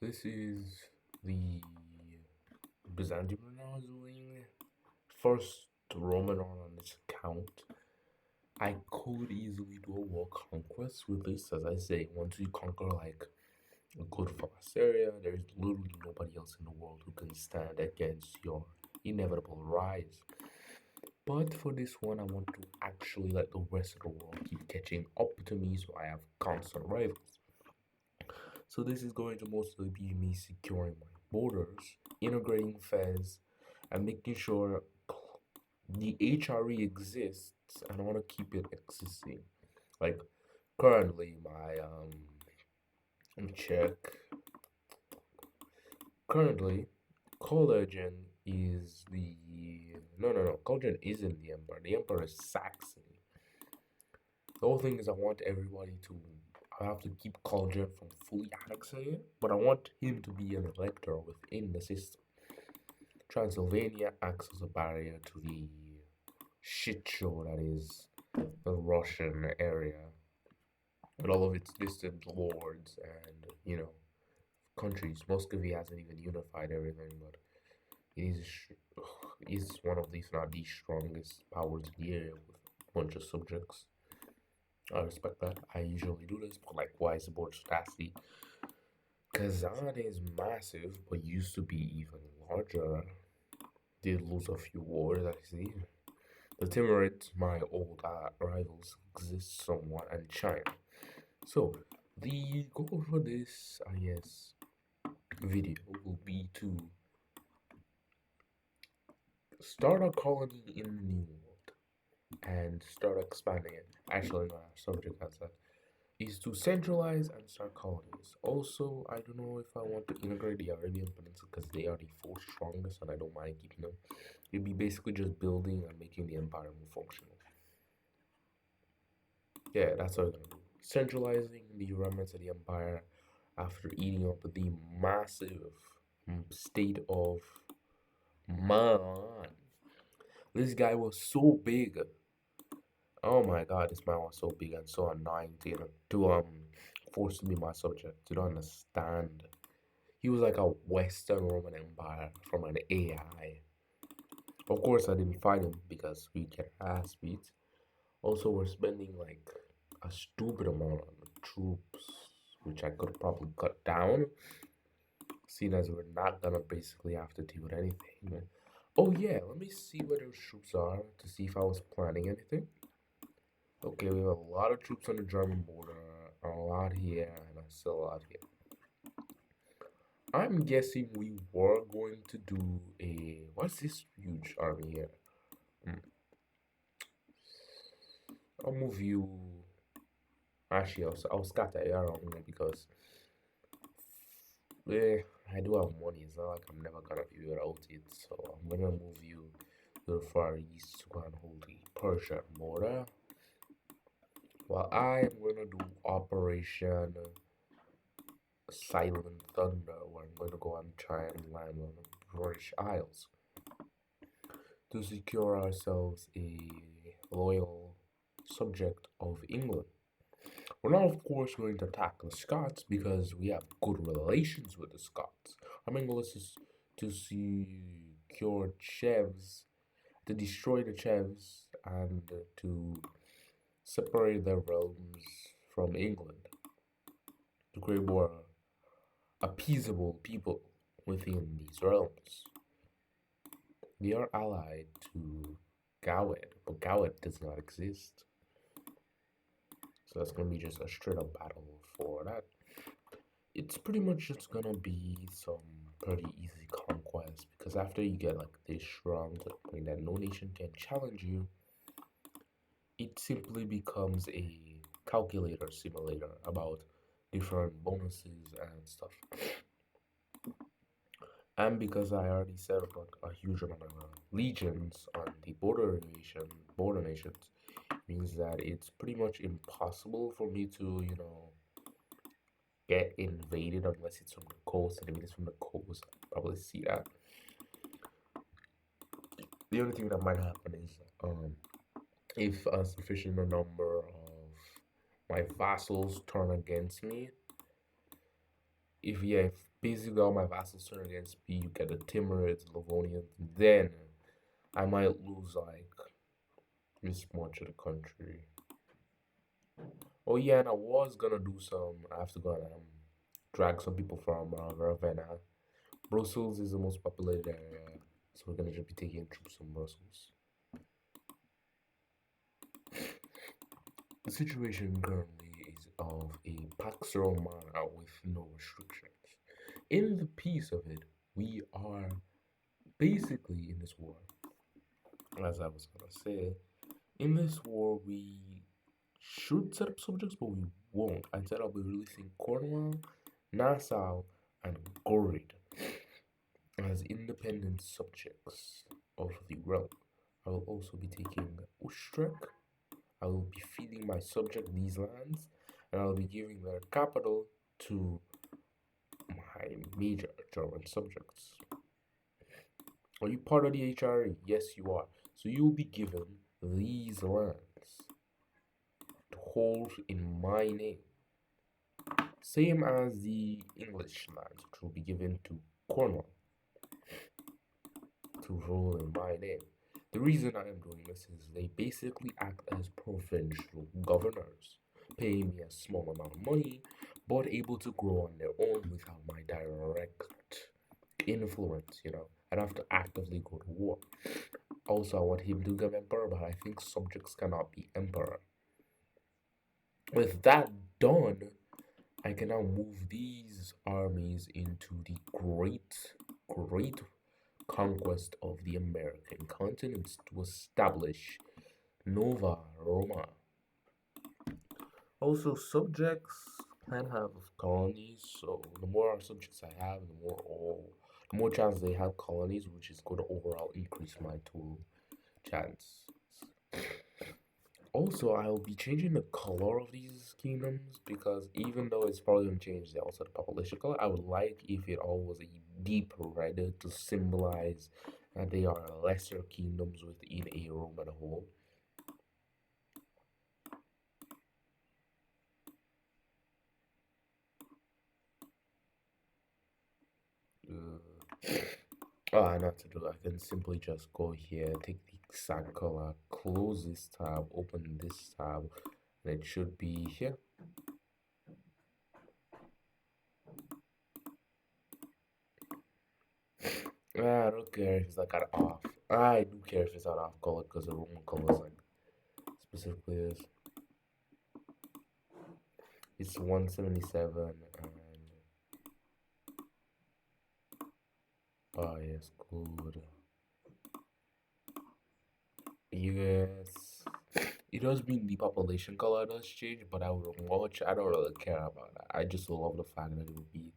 This is the Byzantium Renazling first Roman on this account. I could easily do a world conquest with this, as I say, once you conquer like a good vast area, there's literally nobody else in the world who can stand against your inevitable rise. But for this one, I want to actually let the rest of the world keep catching up to me so I have constant rivals. So this is going to mostly be me securing my borders, integrating Fez, and making sure the HRE exists, and I want to keep it existing. Like currently, let me check. Currently, Collagen is the no. Collagen isn't the emperor. The emperor is Saxony. The whole thing is I want everybody to. I have to keep Collagen from fully annexing it, but I want him to be an elector within the system. Transylvania acts as a barrier to the shit show that is the Russian area, with all of its distant lords and countries. Muscovy hasn't even unified everything, but it is one of these, not the strongest powers in the area with a bunch of subjects. I respect that. I usually do this, but likewise about Stasi. Kazan is massive, but used to be even larger. Did lose a few wars, I see. The Timurids, my old rivals, exist somewhat in China. So, the goal for this, I guess, video will be to start a colony in the New World and start expanding it. Actually, no, our subject has that. Is to centralize and start colonies. Also, I don't know if I want to integrate the Arabian Peninsula because they are the fourth strongest and I don't mind keeping them. It'd be basically just building and making the empire more functional. Yeah, that's what we're gonna do. Centralizing the remnants of the empire after eating up the massive state of Man. This guy was so big. Oh my god, this man was so big and so annoying to force to be my subject. You don't understand. He was like a Western Roman Empire from an AI. Of course, I didn't fight him because we get ass beat. Also, we're spending like a stupid amount on troops, which I could probably cut down, seeing as we're not gonna basically have to deal with anything. Oh yeah, let me see where those troops are to see if I was planning anything. Okay, we have a lot of troops on the German border, a lot here, and still a lot here. I'm guessing we were going to do a. What's this huge army here? I'll move you. Actually, I'll scatter it around here because I do have money. It's not like I'm never gonna be without it. So I'm gonna move you to the far east to go and hold the Persian border. While I am gonna do Operation Silent Thunder, where I'm gonna go and try and land on the British Isles to secure ourselves a loyal subject of England. We're not, of course, going to attack the Scots because we have good relations with the Scots. Our main goal is to secure Chevs, to destroy the Chevs, and to separate their realms from England, to create more appeasable people within these realms. They are allied to Gawed, but Gawed does not exist. So that's gonna be just a straight up battle for that. It's pretty much just gonna be some pretty easy conquest because after you get like this strong to the point that no nation can challenge you, it simply becomes a calculator simulator about different bonuses and stuff. And because I already set up like a huge amount of legions on the border nations, means that it's pretty much impossible for me to, get invaded unless it's from the coast. And if it's from the coast, I'll probably see that. The only thing that might happen is if a sufficient number of my vassals turn against me, if basically all my vassals turn against me, you get the Timurids, Livonians, then I might lose like this much of the country. Oh yeah, and I was gonna do some. I have to go and drag some people from Ravenna. Brussels is the most populated area, so we're gonna just be taking troops from Brussels. The situation currently is of a Pax Romana with no restrictions. In the peace of it, we are basically in this war. As I was gonna say, in this war we should set up subjects, but we won't. Instead, I'll be releasing Cornwall, Nassau, and Gorid as independent subjects of the realm. I will also be taking Utrecht. I will be feeding my subject these lands, and I'll be giving their capital to my major German subjects. Are you part of the HRE? Yes, you are. So you'll be given these lands to hold in my name. Same as the English lands, which will be given to Cornwall to rule in my name. The reason I am doing this is they basically act as provincial governors, paying me a small amount of money, but able to grow on their own without my direct influence, I'd have to actively go to war. Also, I want him to become emperor, but I think subjects cannot be emperor. With that done, I can now move these armies into the great conquest of the American continent to establish Nova Roma. Also, subjects can have colonies, so the more subjects I have, the more chance they have colonies, which is going to overall increase my total chance. Also, I'll be changing the color of these kingdoms because even though it's probably going to change also the population color, I would like if it all was a deep red to symbolize that they are lesser kingdoms within a Roman whole. I know what to do. I can simply just go here, take the exact color, close this tab, open this tab, and it should be here. I don't care if it's like an off. I do care if it's not off color because the Roman color is like specifically this. It's 177 and oh yes, good. Yes. It does mean the population color does change, but I don't really care about that. I just love the fact that it would be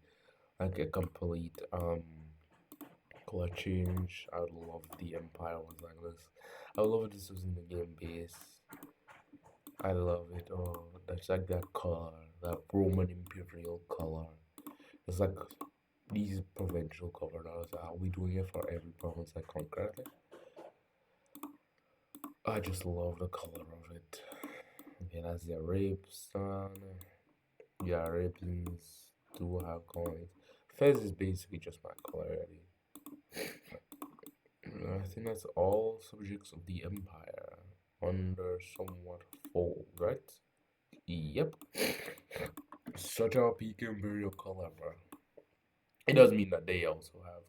like a complete color change. I would love the Empire was like this. I would love if this was in the game base. I love it. Oh, that's like that color, that Roman Imperial color. It's like these provincial governors. Are we doing it for every province I conquer? I just love the color of it. Okay, that's the Arabstan. The Arabians do have colonies. Fez is basically just my color already. I think that's all subjects of the empire under somewhat fold, right? Yep. Such a peak imperial color, bro. It does mean that they also have.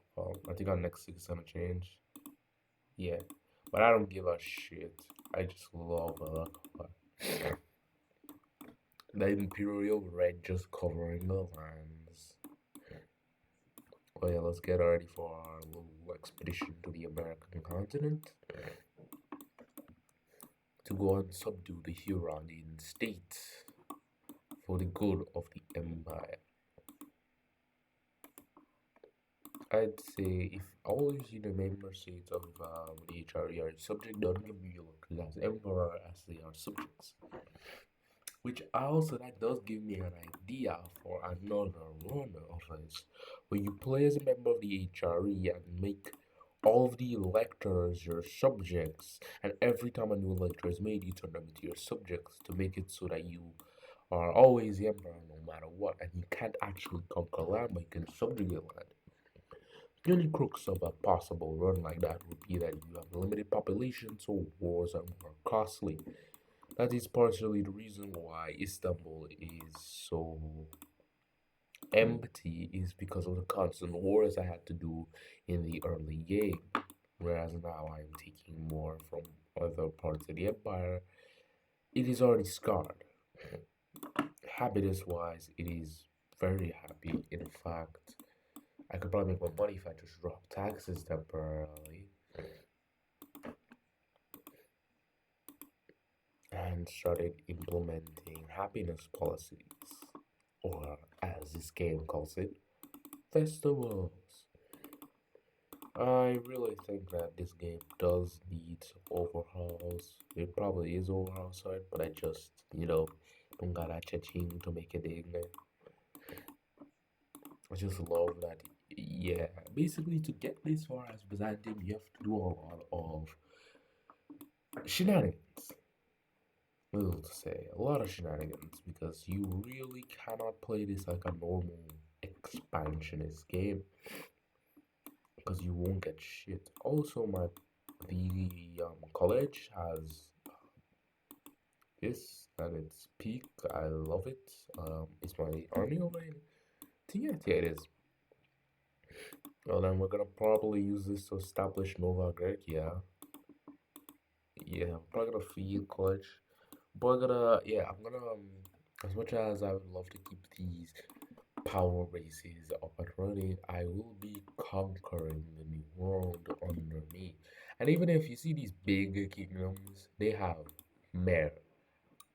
I think our next is gonna change. Yeah, but I don't give a shit. I just love the color. The imperial red just covering the lands. Oh yeah, let's get ready for our little expedition to the American continent to go and subdue the Huronian states for the good of the empire. I'd say if all you the member states of the HRE are subject, don't give me your as emperor as they are subjects. Which also that does give me an idea for another run of this, where you play as a member of the HRE and make all of the electors your subjects, and every time a new elector is made, you turn them into your subjects to make it so that you are always the emperor no matter what, and you can't actually conquer land, but you can subjugate land. The only crux of a possible run like that would be that you have a limited population, so wars are more costly. That is partially the reason why Istanbul is so empty, is because of the constant wars I had to do in the early game. Whereas now I'm taking more from other parts of the empire. It is already scarred. Happiness wise, it is very happy. In fact, I could probably make more money if I just drop taxes temporarily and started implementing happiness policies, or as this game calls it, festivals. I really think that this game does need some overhauls. It probably is overhauled, but I just, don't got that cha-ching to make it in there. I just love that. Yeah, basically, to get this far as Byzantium, you have to do a lot of shenanigans. Little to say, a lot of shenanigans, because you really cannot play this like a normal expansionist game, because you won't get shit. Also, the college has this at its peak. I love it. Is my army already? Yeah, it is. Well, then we're gonna probably use this to establish Nova Grecia. Yeah, I'm probably gonna feed college. But I'm gonna, as much as I would love to keep these power races up and running, I will be conquering the new world under me. And even if you see these big kingdoms, they have mere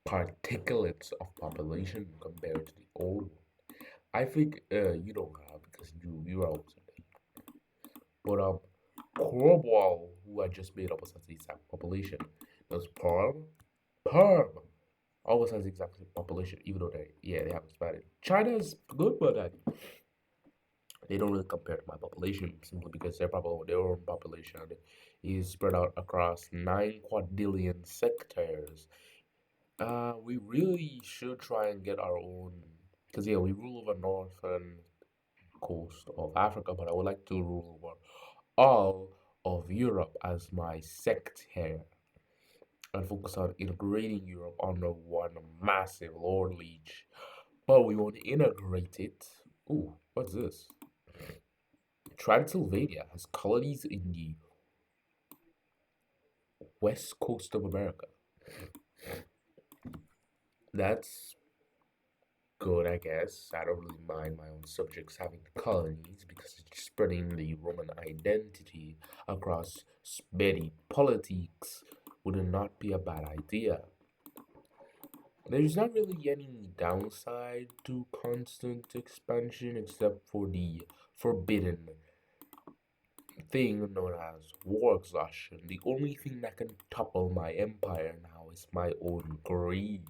particulates of population compared to the old one. I think you don't have, because you're out there. But Cornwall, who I just made up as the exact population, does Perm always has the exact population, even though they have expanded. China's good, but they don't really compare to my population simply because their own population is spread out across 9 quadrillion sectors. We really should try and get our own, because we rule over northern coast of Africa, but I would like to rule over all of Europe as my sect here and focus on integrating Europe under one massive Lord Leech. But we want to integrate it. Ooh, what's this? Transylvania has colonies in the west coast of America. That's good, I guess. I don't really mind my own subjects having colonies because it's spreading the Roman identity across many politics would not be a bad idea. There's not really any downside to constant expansion except for the forbidden thing known as war exhaustion. The only thing that can topple my empire now is my own greed.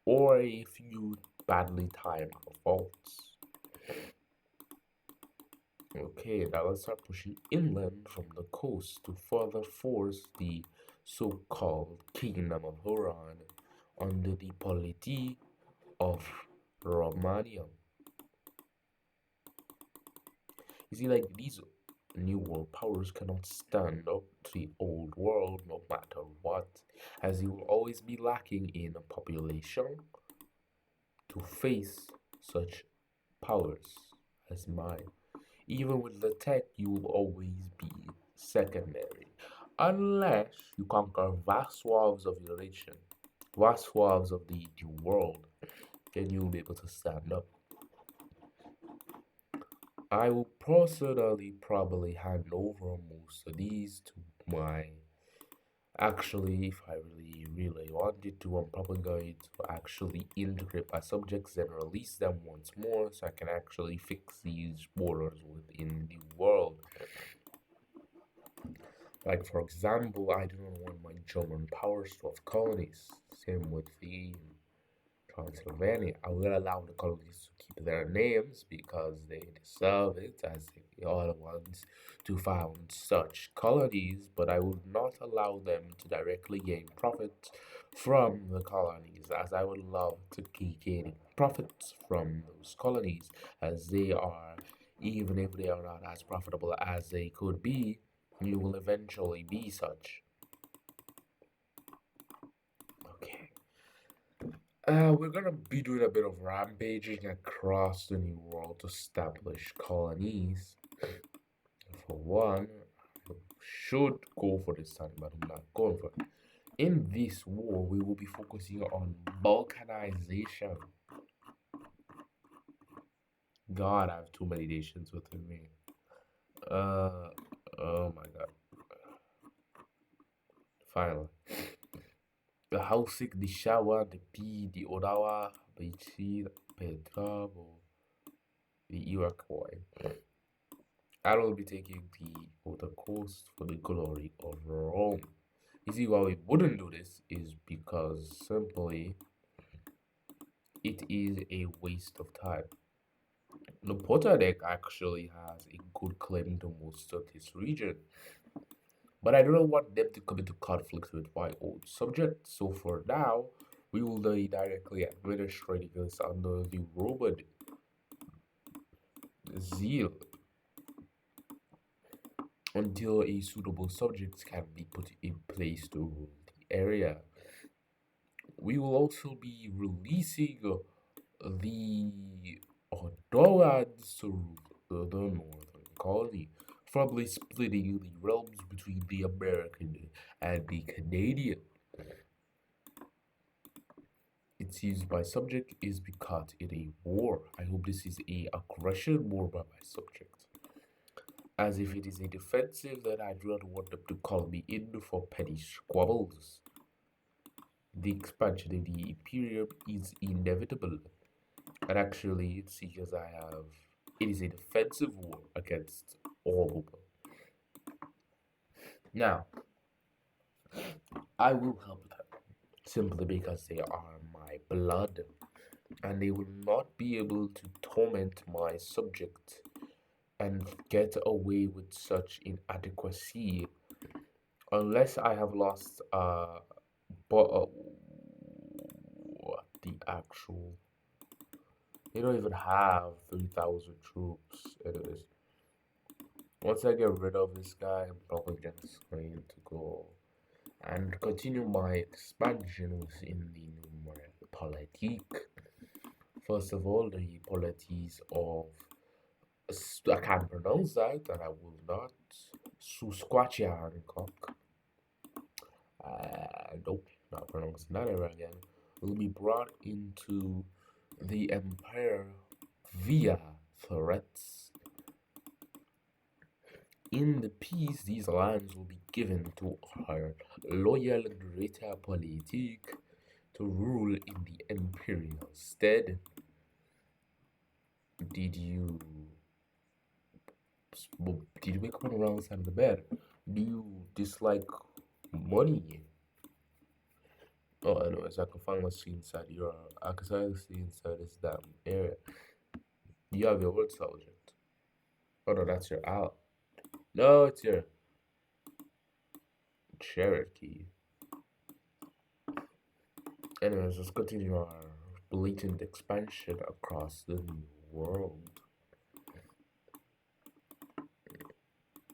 Or if you badly time your faults. Okay, now let's start pushing inland from the coast to further force the so-called Kingdom of Huron under the polity of Romania. You see, like, these new world powers cannot stand up to the old world no matter what, as you will always be lacking in a population to face such powers as mine. Even with the tech, you will always be secondary. Unless you conquer vast swaths of your nation, vast swaths of the world, then you'll be able to stand up. I will personally probably hand over most of these to my. Actually, if I really wanted to, I'm probably going to actually integrate my subjects and release them once more so I can actually fix these borders within the world. Like, for example, I do not want my German powers to have colonies. Same with the Pennsylvania. I will allow the colonies to keep their names because they deserve it, as they are the ones to found such colonies, but I would not allow them to directly gain profit from the colonies, as I would love to keep gaining profits from those colonies, as they are, even if they are not as profitable as they could be, you will eventually be such. Okay. We're gonna be doing a bit of rampaging across the New World to establish colonies. For one, I should go for this time, but I'm not going for it. In this war, we will be focusing on balkanization. God, I have too many nations within me. Oh my god. Finally. The Hausik, the Shawa, the P, the Odawa, the Chi, the Petra, the Iroquois. I will be taking the outer coast for the glory of Rome. You see, why we wouldn't do this is because simply it is a waste of time. The Potter deck actually has a good claim to most of this region, but I don't want them to come into conflict with my old subject. So for now, we will be directly administrating this under the Roman zeal until a suitable subject can be put in place to rule the area. We will also be releasing the Odoans to the northern colony, probably splitting the realms between the American and the Canadian. It seems my subject is be caught in a war. I hope this is a aggression war by my subject. As if it is a defensive, then I do not want them to call me in for petty squabbles. The expansion of the Imperium is inevitable. And actually, it's because it is a defensive war against all of them. Now, I will help them simply because they are my blood, and they will not be able to torment my subject and get away with such inadequacy unless I have lost what the actual. They don't even have 3,000 troops. Anyways, once I get rid of this guy, I'm probably just going to go and continue my expansion within the numeric politique. First of all, the polities of I can't pronounce that, and I will not. Susquatchiancock. Nope, not pronouncing that ever again. Will be brought into the empire via threats. In the peace, these lands will be given to our loyal Greta Politique to rule in the imperial stead. Did you wake up on the wrong side of the bed? Do you dislike money? Oh, anyways, I can finally see inside I can finally see inside this damn area. You have your word subject. Oh no, that's your out. No, it's your Cherokee. Anyways, let's continue our blatant expansion across the new world.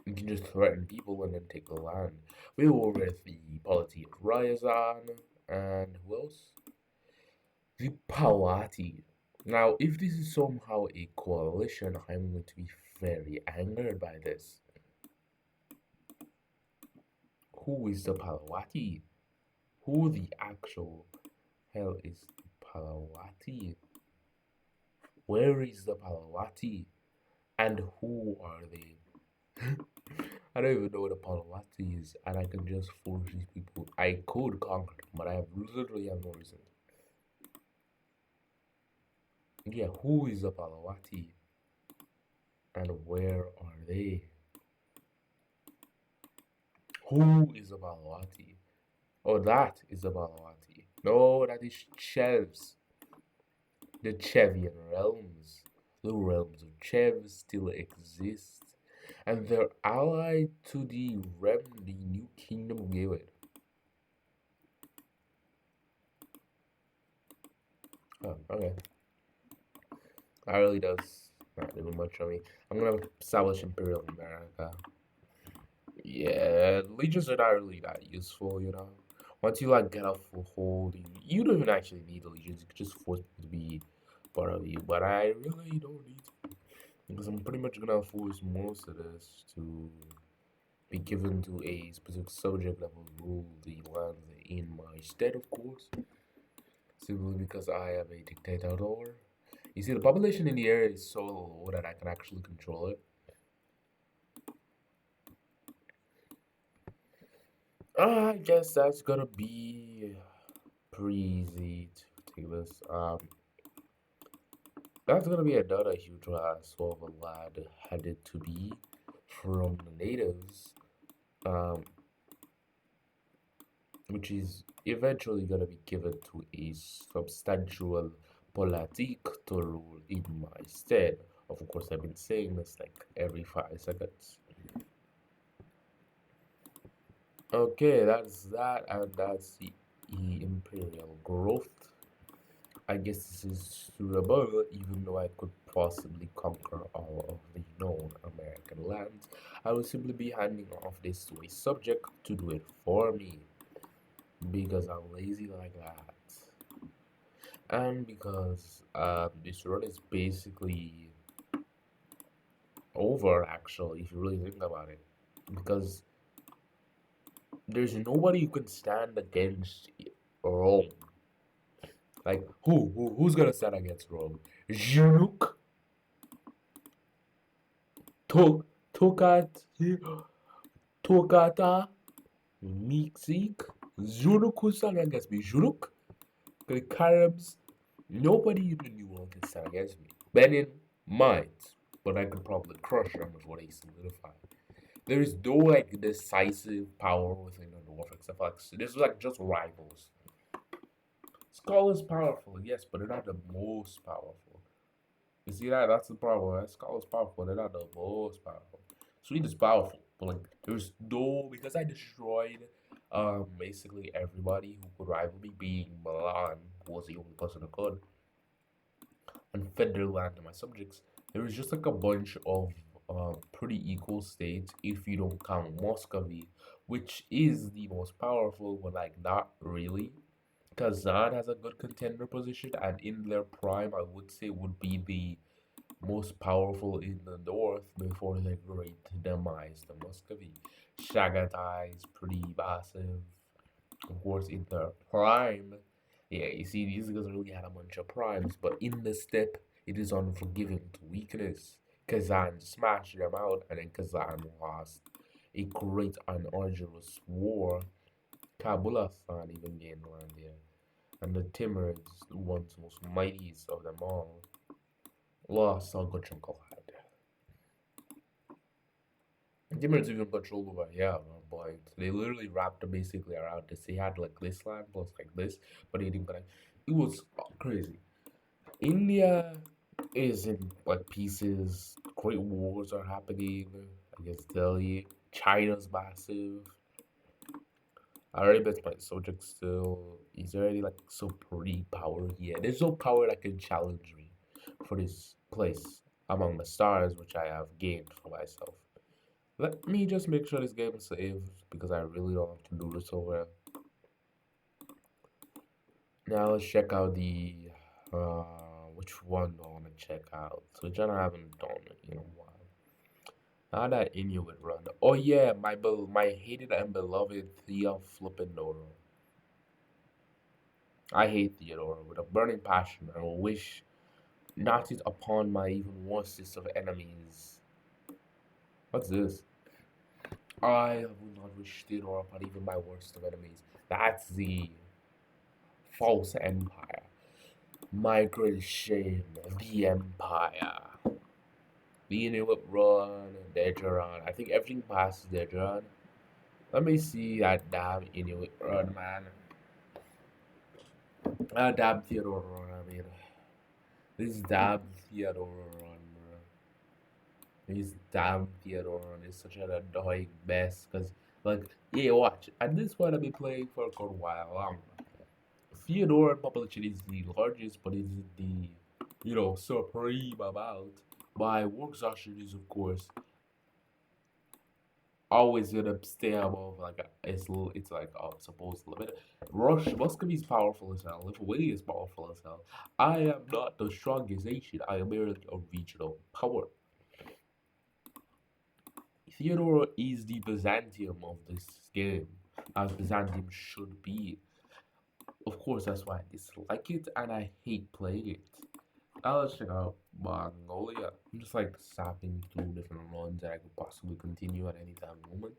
You can just threaten people and then take the land. We were with the polity of Ryazan and who else? The Pawati. Now, if this is somehow a coalition, I'm going to be very angered by this. Who is the Palawati? Who the actual hell is the Palawati? Where is the Palawati? And who are they? I don't even know what a Palawati is, and I can just force these people. I could conquer them, but I literally have no reason. Yeah, who is the Palawati? And where are they? Who is the Palawati? Oh, that is the Palawati. No, that is shelves. The Chevian realms. The realms of Chev still exist, and they're allied to the realm the new kingdom gave it. Oh, okay. That really does not do much on me. I'm gonna establish Imperial America. Yeah, legions are not really that useful, you know. Once you like get a foothold, you don't even actually need the legions. You could just force people to be part of you. But I really don't need to because I'm pretty much gonna force most of this to be given to a specific subject that will rule the lands in my stead, of course. Simply because I am a dictator. You see, the population in the area is so low that I can actually control it. I guess that's gonna be pretty easy to take this. That's gonna be another huge sort of a lad headed to be from the natives, um, which is eventually gonna be given to a substantial politic to rule in my stead. Of course, I've been saying this like every 5 seconds. Okay, that's that, and that's the imperial growth. I guess this is suitable, even though I could possibly conquer all of the known American lands. I will simply be handing off this to a subject to do it for me, because I'm lazy like that. And because this run is basically over, actually, if you really think about it. Because there's nobody who can stand against Rome. Like, who's gonna stand against Rome? Junuk? To Tokat Tokata Mexique Zuruk who stand against me. Zuruk, the Caribs, nobody in the New World can stand against me. Benin might, but I could probably crush them before they solidify. There is no like decisive power within the North except for like this is like just rivals. Skull is powerful, yes, but they're not the most powerful. You see that? That's the problem. That Skull is powerful, they're not the most powerful. Swede is powerful, but like there's no because I destroyed basically everybody who could rival me, being Milan, who was the only person who could, and fed their land to my subjects. There was just like a bunch of pretty equal states if you don't count Muscovy, which is the most powerful, but like not really. Kazan has a good contender position, and in their prime, I would say would be the most powerful in the north before the great demise of Muscovy. Chagatai is pretty massive. Of course, in the prime, yeah, you see, these guys really had a bunch of primes, but in the step, it is unforgiving to weakness. Kazan smashed them out, and then Kazan lost a great and arduous war. Kabulafan even gained land there, and the Timurids, the ones most mightiest of them all, lost a good chunk of land. Demons even control over yeah, but they literally wrapped it basically around this. They had like this land plus like this, but they didn't connect. It was crazy. India is in like pieces. Great wars are happening against Delhi. China's massive. I already bet my subject still. He's already like so pretty power. Yeah, there's no power that can challenge me for this place among the stars, which I have gained for myself. Let me just make sure this game is saved because I really don't have to do this so well. Now let's check out the which one do I want to check out? Which one I haven't done in a while. Now that Inuit run. Oh yeah, my hated and beloved Thea Flippendoro. I hate Theodora with a burning passion and will wish not it upon my even worstest of enemies. What's this? I will not wish Theodora upon even my worst of enemies. That's the false empire. My great shame, the empire. The Inuit run, Dejaron. I think everything passes Dejaron. Let me see that damn Inuit run, man. Damn Theodora run, I mean. This damn Theodore run, bro. This damn Theodore run is such an annoying mess. Cause like, yeah, watch. At this point, I've been playing for a good while. Theodore population is the largest, but is the supreme amount. My work exhaustion is of course always gonna stay above like it's like supposed limit. Muscovy is powerful as hell. Lithuania is powerful as hell. I am not the strongest nation. I am merely a regional power. Theodore is the Byzantium of this game, as Byzantium should be. Of course, that's why I dislike it and I hate playing it. Now let's check out Mongolia. I'm just like sapping through different runs that I could possibly continue at any time moment.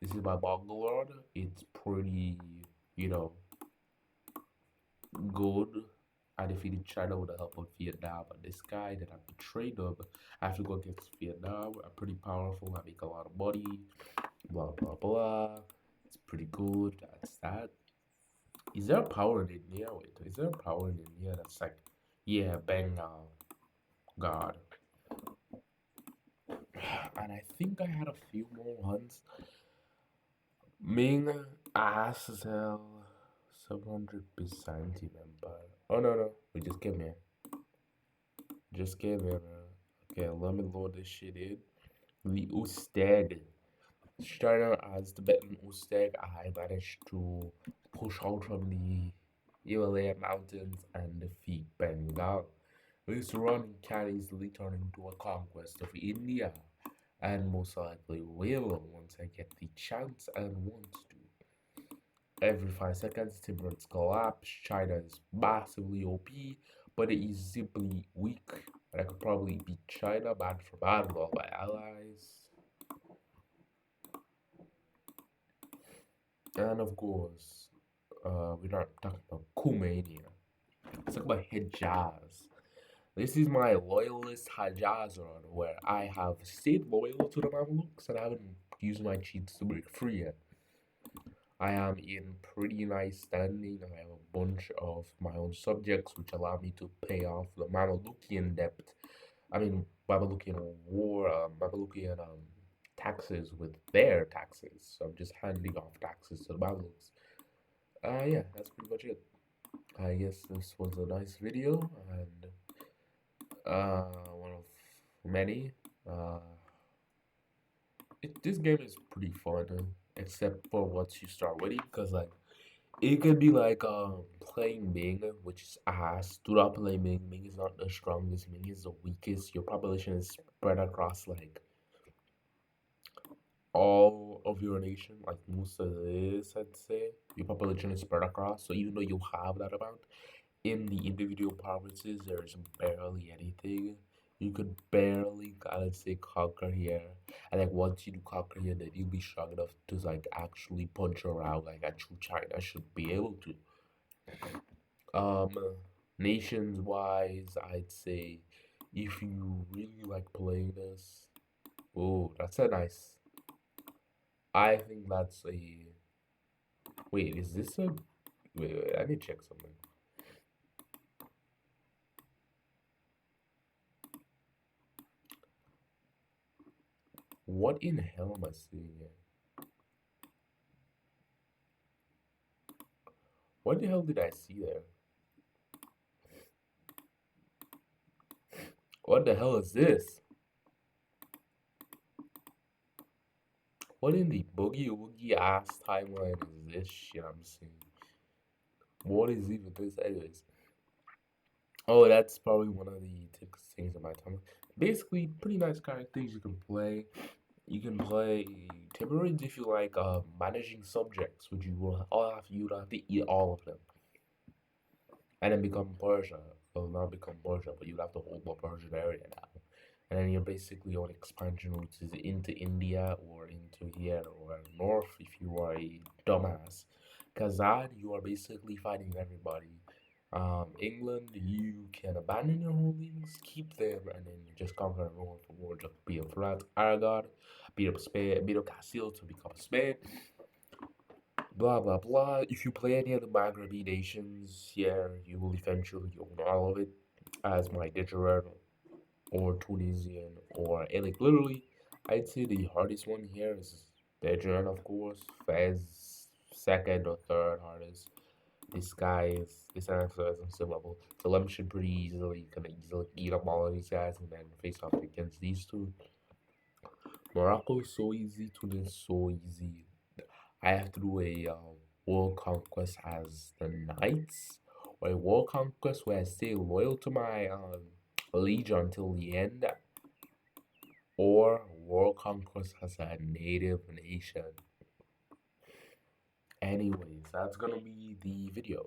This is my Mongol run. It's pretty, you know, good. I defeated China with the help of Vietnam. But this guy that I betrayed him, I have to go against Vietnam. I'm pretty powerful. I make a lot of money. Blah blah blah. It's pretty good. That's that. Is there power in India? Wait, is there power in India that's like, yeah, Bengal, God. And I think I had a few more ones. Ming, Azazel, 700% Empire. Oh no, no, we just came here. Just came here, bro. Okay, let me load this shit in. The Ustad. Starting as the Tibetan Uztec, I managed to push out from the Himalaya mountains and defeat Bengal. This run can easily turn into a conquest of India, and most likely will once I get the chance and want to. Every 5 seconds, Timbers collapse. China is massively OP, but it is simply weak. And I could probably beat China bad for bad with all my allies. And of course, we're not talking about Kumania. Let's talk about Hejaz. This is my loyalist Hejaz run, where I have stayed loyal to the Mamelukes and I haven't used my cheats to break free yet. I am in pretty nice standing. I have a bunch of my own subjects, which allow me to pay off the Mamelukian debt. I mean, Mamelukian war, Mamelukian taxes with their taxes. So I'm just handing off taxes to the Mamelukes. Yeah, that's pretty much it. I guess this was a nice video and one of many. Uh, this game is pretty fun, except for once you start winning, because like it could be like playing Ming, which is ass. Do not play Ming. Ming is not the strongest. Ming is the weakest. Your population is spread across like all of your nation, like most of this, I'd say. Your population is spread across. So even though you have that amount, in the individual provinces, there's barely anything. You could barely, I'd say, conquer here. And like once you do conquer here, then you'll be strong enough to like actually punch around like a true China should be able to. Um, nations wise, I'd say if you really like playing this, oh, that's a nice. I think that's a. Wait, is this a? Wait, I need to check something. What in hell am I seeing here? What the hell did I see there? What the hell is this? What in the boogie woogie ass timeline is this shit I'm seeing? What is even this? Anyways. Oh, that's probably one of the things in my timeline. Basically, pretty nice characters you can play. You can play Timurids if you like managing subjects, which you will have to eat all of them. And then become Persia. Well, not become Persia, but you have to hold the Persian area now. And then you're basically on expansion routes is into India or into here or north if you are a dumbass. Kazan, you are basically fighting everybody. England, you can abandon your holdings, keep them, and then you just conquer everyone for war. Just be a threat. Aragon, beat up Spain, beat up Castile to become Spain. blah blah blah. If you play any of the Maghrebi nations, yeah, you will eventually own all of it as my Digimon or Tunisian or and like literally, I'd say the hardest one here is Bedouin, of course. Fez second or third hardest. This answer is on sim level. So Lem should pretty easily kind of easily eat up all of these guys and then face off against these two. Morocco is so easy. Tunis so easy. I have to do a world conquest as the Knights, or a world conquest where I stay loyal to my legion until the end, or world conquest as a native nation. Anyways, that's gonna be the video.